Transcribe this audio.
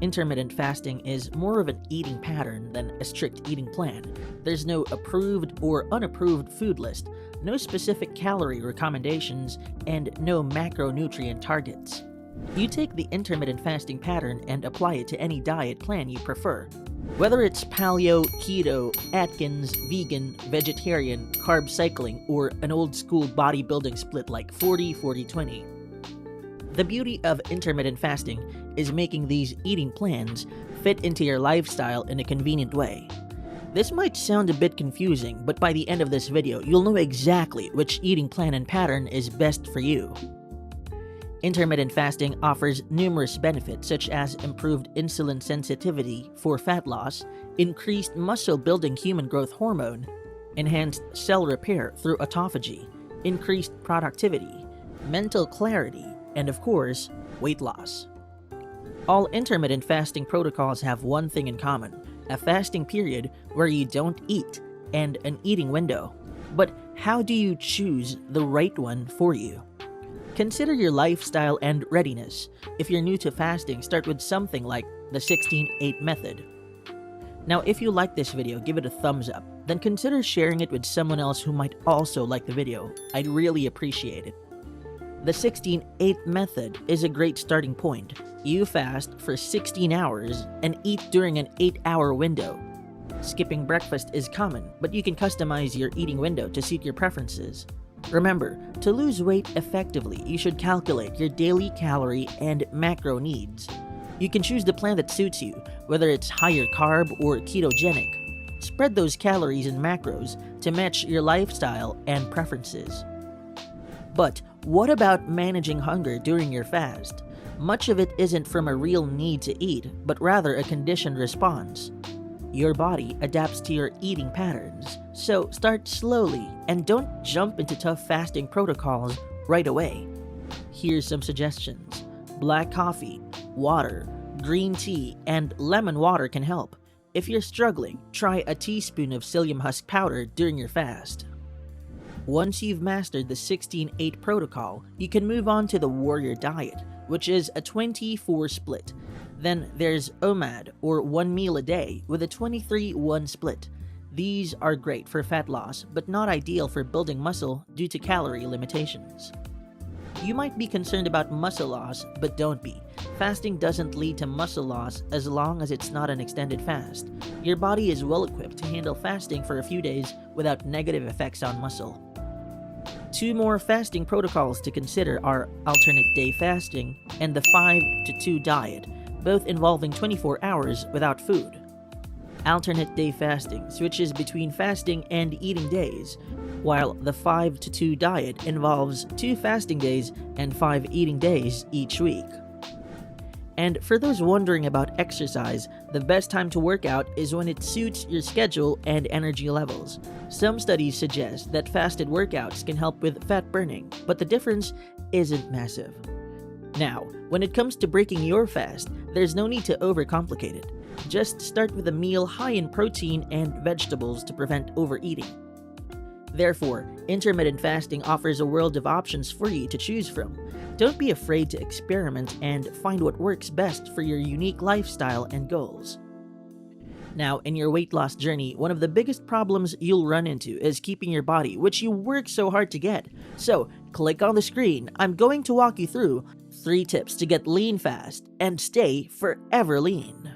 Intermittent fasting is more of an eating pattern than a strict eating plan. There's no approved or unapproved food list, no specific calorie recommendations, and no macronutrient targets. You take the intermittent fasting pattern and apply it to any diet plan you prefer. Whether it's paleo, keto, Atkins, vegan, vegetarian, carb cycling, or an old school bodybuilding split like 40-40-20. The beauty of intermittent fasting is making these eating plans fit into your lifestyle in a convenient way. This might sound a bit confusing, but by the end of this video, you'll know exactly which eating plan and pattern is best for you. Intermittent fasting offers numerous benefits such as improved insulin sensitivity for fat loss, increased muscle-building human growth hormone, enhanced cell repair through autophagy, increased productivity, mental clarity, and of course, weight loss. All intermittent fasting protocols have one thing in common: a fasting period where you don't eat and an eating window. But how do you choose the right one for you? Consider your lifestyle and readiness. If you're new to fasting, start with something like the 16-8 method. Now, if you like this video, give it a thumbs up. Then consider sharing it with someone else who might also like the video. I'd really appreciate it. The 16-8 method is a great starting point. You fast for 16 hours and eat during an 8-hour window. Skipping breakfast is common, but you can customize your eating window to suit your preferences. Remember, to lose weight effectively, you should calculate your daily calorie and macro needs. You can choose the plan that suits you, whether it's higher carb or ketogenic. Spread those calories and macros to match your lifestyle and preferences. But what about managing hunger during your fast? Much of it isn't from a real need to eat, but rather a conditioned response. Your body adapts to your eating patterns, so start slowly and don't jump into tough fasting protocols right away. Here's some suggestions. Black coffee, water, green tea, and lemon water can help. If you're struggling, try a teaspoon of psyllium husk powder during your fast. Once you've mastered the 16-8 protocol, you can move on to the warrior diet, which is a 24 split. Then there's OMAD, or 1 meal a day, with a 23-1 split. These are great for fat loss, but not ideal for building muscle due to calorie limitations. You might be concerned about muscle loss, but don't be. Fasting doesn't lead to muscle loss as long as it's not an extended fast. Your body is well equipped to handle fasting for a few days without negative effects on muscle. Two more fasting protocols to consider are alternate day fasting and the 5-2 diet, both involving 24 hours without food. Alternate day fasting switches between fasting and eating days, while the 5-2 diet involves 2 fasting days and 5 eating days each week. And for those wondering about exercise, the best time to work out is when it suits your schedule and energy levels. Some studies suggest that fasted workouts can help with fat burning, but the difference isn't massive. Now, when it comes to breaking your fast, there's no need to overcomplicate it. Just start with a meal high in protein and vegetables to prevent overeating. Therefore, intermittent fasting offers a world of options for you to choose from. Don't be afraid to experiment and find what works best for your unique lifestyle and goals. Now, in your weight loss journey, one of the biggest problems you'll run into is keeping your body, which you work so hard to get. So, click on the screen. I'm going to walk you through 3 tips to get lean fast and stay forever lean.